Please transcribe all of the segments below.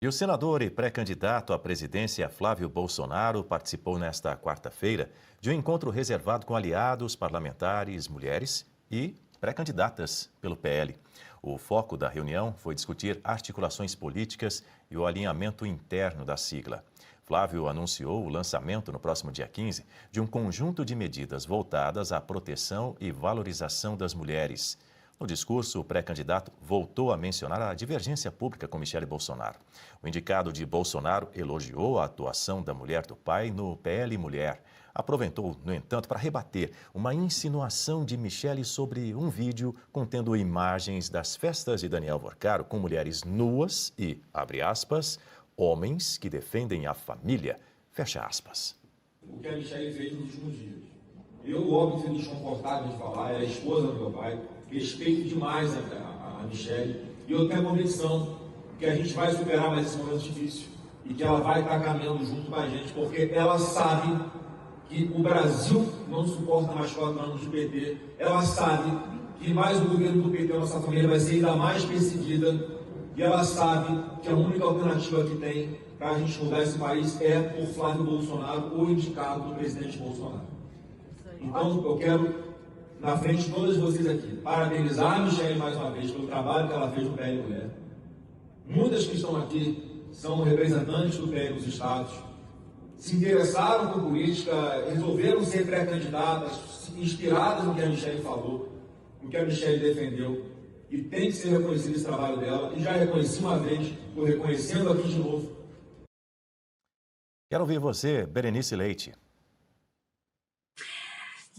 E o senador e pré-candidato à presidência Flávio Bolsonaro participou nesta quarta-feira de um encontro reservado com aliados, parlamentares, mulheres e pré-candidatas pelo PL. O foco da reunião foi discutir articulações políticas e o alinhamento interno da sigla. Flávio anunciou o lançamento no próximo dia 15 de um conjunto de medidas voltadas à proteção e valorização das mulheres. No discurso, o pré-candidato voltou a mencionar a divergência pública com Michele Bolsonaro. O indicado de Bolsonaro elogiou a atuação da mulher do pai no PL Mulher. Aproveitou, no entanto, para rebater uma insinuação de Michele sobre um vídeo contendo imagens das festas de Daniel Worcaro com mulheres nuas e, abre aspas, homens que defendem a família, fecha aspas. O que a Michele fez nos últimos dias. Eu, óbvio, fui desconfortável de falar, é a esposa do meu pai, respeito demais a Michele, e eu tenho a convicção que a gente vai superar mais esse momento difícil e que ela vai estar caminhando junto com a gente, porque ela sabe que o Brasil não suporta mais 4 anos de PT, ela sabe que mais o governo do PT, a nossa família, vai ser ainda mais perseguida, e ela sabe que a única alternativa que tem para a gente mudar esse país é por Flávio Bolsonaro, o indicado do presidente Bolsonaro. Então, eu quero, na frente de todas vocês aqui, parabenizar a Michele mais uma vez pelo trabalho que ela fez no PL Mulher. Muitas que estão aqui são representantes do PL nos estados, se interessaram por política, resolveram ser pré-candidatas, inspiradas no que a Michele falou, no que a Michele defendeu, e tem que ser reconhecido esse trabalho dela, e já reconheci uma vez, estou reconhecendo aqui de novo. Quero ouvir você, Berenice Leite.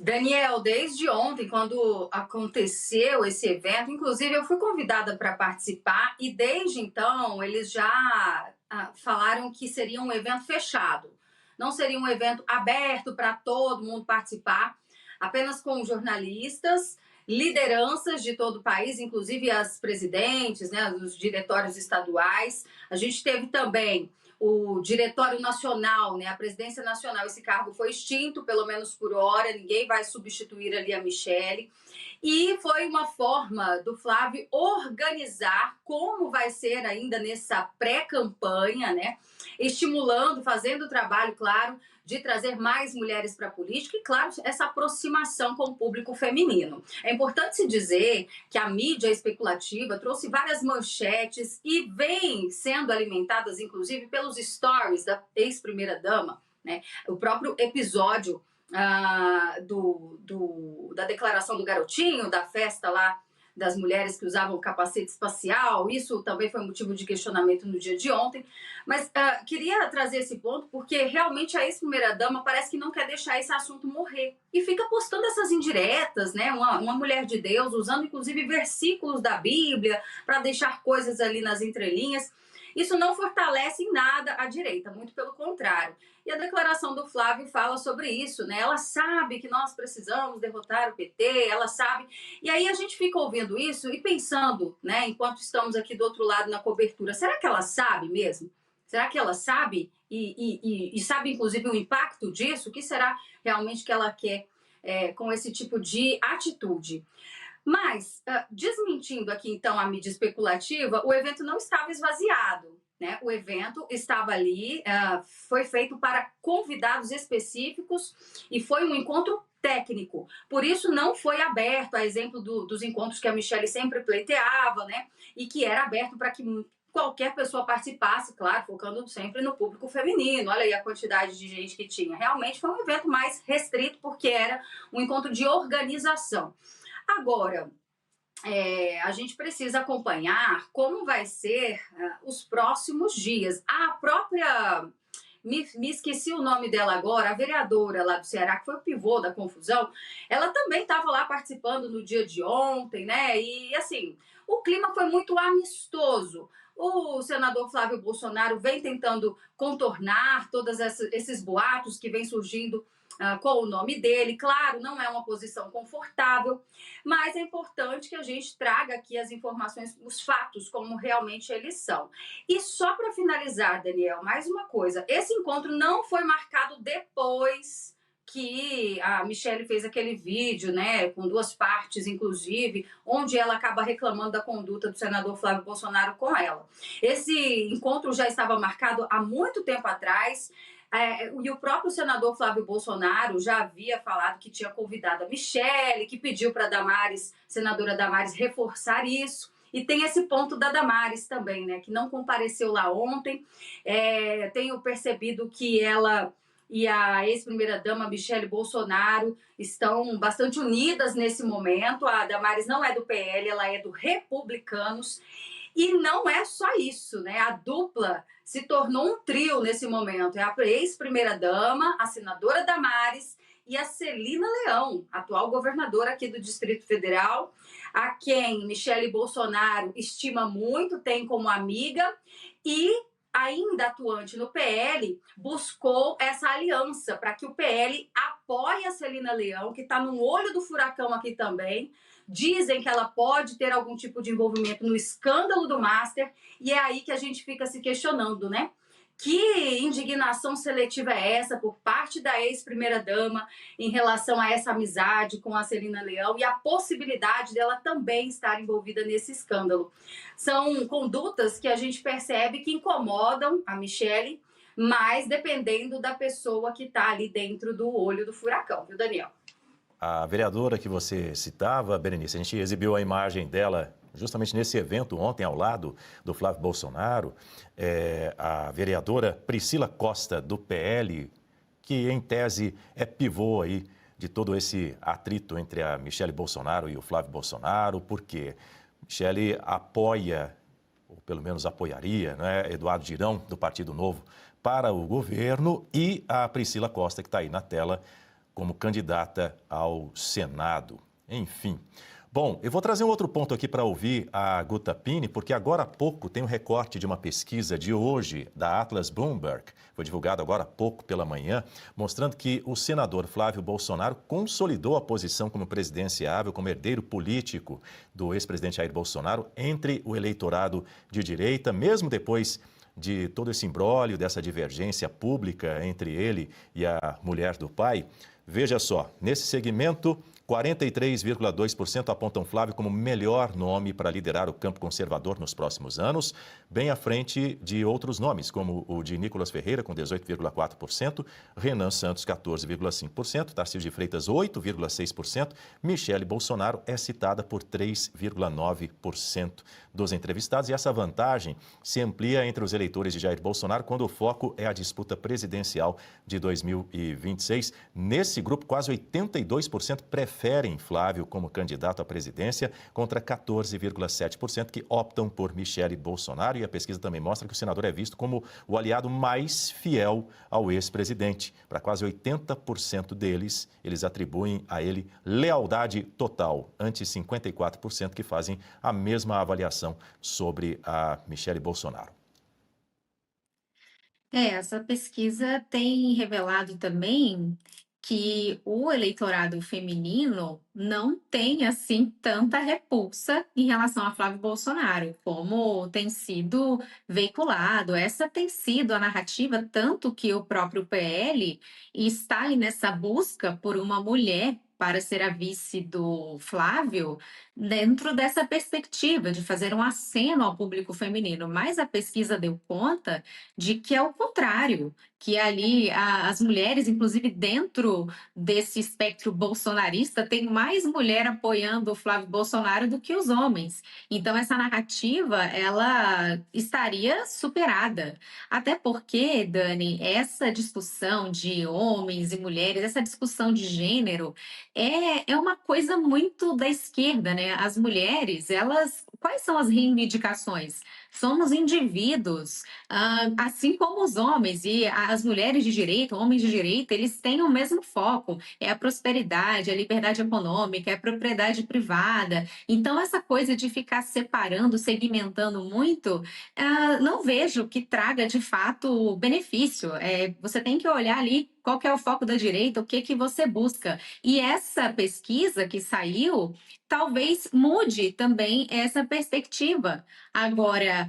Daniel, desde ontem, quando aconteceu esse evento, inclusive eu fui convidada para participar e desde então eles já falaram que seria um evento fechado. Não seria um evento aberto para todo mundo participar, apenas com jornalistas, lideranças de todo o país, inclusive as presidentes, né, os diretórios estaduais. A gente teve também o Diretório Nacional, né, a Presidência Nacional, esse cargo foi extinto, pelo menos por hora, ninguém vai substituir ali a Michele. E foi uma forma do Flávio organizar como vai ser ainda nessa pré-campanha, né, estimulando, fazendo o trabalho, claro, de trazer mais mulheres para a política e, claro, essa aproximação com o público feminino. É importante se dizer que a mídia especulativa trouxe várias manchetes e vem sendo alimentadas, inclusive, pelos stories da ex-primeira-dama, né? O próprio episódio da declaração do garotinho, da festa lá das mulheres que usavam capacete espacial, isso também foi motivo de questionamento no dia de ontem, mas queria trazer esse ponto porque realmente a ex-primeira-dama parece que não quer deixar esse assunto morrer e fica postando essas indiretas, né? Uma mulher de Deus usando inclusive versículos da Bíblia para deixar coisas ali nas entrelinhas. Isso não fortalece em nada a direita, muito pelo contrário. E a declaração do Flávio fala sobre isso, né? Ela sabe que nós precisamos derrotar o PT, ela sabe. E aí a gente fica ouvindo isso e pensando, né, enquanto estamos aqui do outro lado na cobertura, será que ela sabe mesmo? Será que ela sabe e sabe, inclusive, o impacto disso? O que será realmente que ela quer com esse tipo de atitude? Mas, desmentindo aqui, então, a mídia especulativa, o evento não estava esvaziado, né? O evento estava ali, foi feito para convidados específicos e foi um encontro técnico. Por isso, não foi aberto, a exemplo dos encontros que a Michele sempre pleiteava, né? E que era aberto para que qualquer pessoa participasse, claro, focando sempre no público feminino. Olha aí a quantidade de gente que tinha. Realmente foi um evento mais restrito, porque era um encontro de organização. Agora, a gente precisa acompanhar como vai ser os próximos dias. A própria, me esqueci o nome dela agora, a vereadora lá do Ceará, que foi o pivô da confusão, ela também estava lá participando no dia de ontem, né? E, assim, o clima foi muito amistoso. O senador Flávio Bolsonaro vem tentando contornar todos esses boatos que vêm surgindo com o nome dele. Claro, não é uma posição confortável, mas é importante que a gente traga aqui as informações, os fatos, como realmente eles são. E só para finalizar, Daniel, mais uma coisa. Esse encontro não foi marcado depois que a Michelle fez aquele vídeo, né, com 2 partes, inclusive, onde ela acaba reclamando da conduta do senador Flávio Bolsonaro com ela. Esse encontro já estava marcado há muito tempo atrás, e o próprio senador Flávio Bolsonaro já havia falado que tinha convidado a Michelle, que pediu para a Damares, senadora Damares, reforçar isso. E tem esse ponto da Damares também, né, que não compareceu lá ontem. Tenho percebido que ela e a ex-primeira-dama Michelle Bolsonaro estão bastante unidas nesse momento. A Damares não é do PL, ela é do Republicanos. E não é só isso, né? A dupla se tornou um trio nesse momento. É a ex-primeira-dama, a senadora Damares e a Celina Leão, atual governadora aqui do Distrito Federal, a quem Michelle Bolsonaro estima muito, tem como amiga, e ainda atuante no PL, buscou essa aliança para que o PL apoie a Celina Leão, que está no olho do furacão aqui também. Dizem que ela pode ter algum tipo de envolvimento no escândalo do Master, e é aí que a gente fica se questionando, né? Que indignação seletiva é essa por parte da ex-primeira-dama em relação a essa amizade com a Celina Leão e a possibilidade dela também estar envolvida nesse escândalo? São condutas que a gente percebe que incomodam a Michelle, mas dependendo da pessoa que está ali dentro do olho do furacão, viu, Daniel? A vereadora que você citava, Berenice, a gente exibiu a imagem dela justamente nesse evento ontem, ao lado do Flávio Bolsonaro, a vereadora Priscila Costa, do PL, que em tese é pivô aí de todo esse atrito entre a Michelle Bolsonaro e o Flávio Bolsonaro, porque Michelle apoia, ou pelo menos apoiaria, né, Eduardo Girão, do Partido Novo, para o governo, e a Priscila Costa, que está aí na tela, como candidata ao Senado. Enfim. Bom, eu vou trazer um outro ponto aqui para ouvir a Guta Pini, porque agora há pouco tem um recorte de uma pesquisa de hoje da Atlas Bloomberg, foi divulgado agora há pouco pela manhã, mostrando que o senador Flávio Bolsonaro consolidou a posição como presidenciável, como herdeiro político do ex-presidente Jair Bolsonaro entre o eleitorado de direita, mesmo depois de todo esse imbróglio, dessa divergência pública entre ele e a mulher do pai. Veja só, nesse segmento, 43,2% apontam Flávio como melhor nome para liderar o campo conservador nos próximos anos, bem à frente de outros nomes, como o de Nicolas Ferreira, com 18,4%, Renan Santos, 14,5%, Tarcísio de Freitas, 8,6%, Michelle Bolsonaro é citada por 3,9% dos entrevistados. E essa vantagem se amplia entre os eleitores de Jair Bolsonaro quando o foco é a disputa presidencial de 2026. Nesse grupo, quase 82% preferem Flávio como candidato à presidência, contra 14,7% que optam por Michelle Bolsonaro. E a pesquisa também mostra que o senador é visto como o aliado mais fiel ao ex-presidente. Para quase 80% deles, eles atribuem a ele lealdade total, ante 54% que fazem a mesma avaliação sobre a Michelle Bolsonaro. Essa pesquisa tem revelado também que o eleitorado feminino não tem, assim, tanta repulsa em relação a Flávio Bolsonaro, como tem sido veiculado. Essa tem sido a narrativa, tanto que o próprio PL está aí nessa busca por uma mulher para ser a vice do Flávio, dentro dessa perspectiva de fazer um aceno ao público feminino. Mas a pesquisa deu conta de que é o contrário, que ali as mulheres, inclusive dentro desse espectro bolsonarista, tem mais mulher apoiando o Flávio Bolsonaro do que os homens. Então essa narrativa, ela estaria superada. Até porque, Dani, essa discussão de homens e mulheres, essa discussão de gênero, é uma coisa muito da esquerda, né? As mulheres, elas, quais são as reivindicações? Somos indivíduos, assim como os homens, e as mulheres de direita, homens de direita, eles têm o mesmo foco, é a prosperidade, a liberdade econômica, é a propriedade privada. Então, essa coisa de ficar separando, segmentando muito, não vejo que traga, de fato, benefício. Você tem que olhar ali qual que é o foco da direita, o que que você busca. E essa pesquisa que saiu, talvez mude também essa perspectiva. Agora,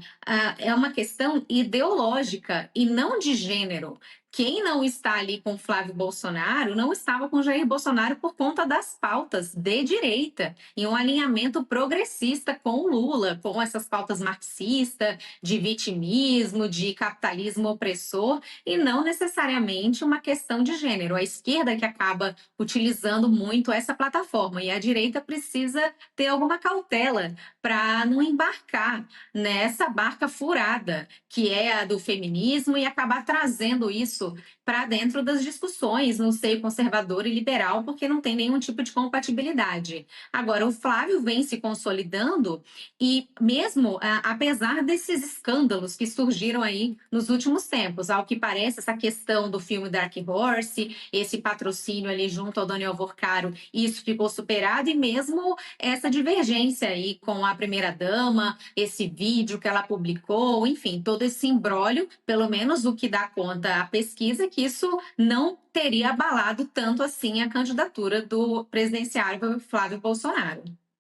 é uma questão ideológica e não de gênero. quem não está ali com Flávio Bolsonaro não estava com Jair Bolsonaro por conta das pautas de direita e um alinhamento progressista com o Lula, com essas pautas marxistas, de vitimismo, de capitalismo opressor, e não necessariamente uma questão de gênero. A esquerda que acaba utilizando muito essa plataforma e a direita precisa ter alguma cautela para não embarcar nessa barca furada que é a do feminismo e acabar trazendo isso para dentro das discussões no seio conservador e liberal, porque não tem nenhum tipo de compatibilidade. Agora, o Flávio vem se consolidando e mesmo apesar desses escândalos que surgiram aí nos últimos tempos, ao que parece essa questão do filme Dark Horse, esse patrocínio ali junto ao Daniel Vorcaro, isso ficou superado e mesmo essa divergência aí com a primeira-dama, esse vídeo que ela publicou, enfim, todo esse imbróglio, pelo menos o que dá conta a pesquisa, que isso não teria abalado tanto assim a candidatura do presidenciável Flávio Bolsonaro.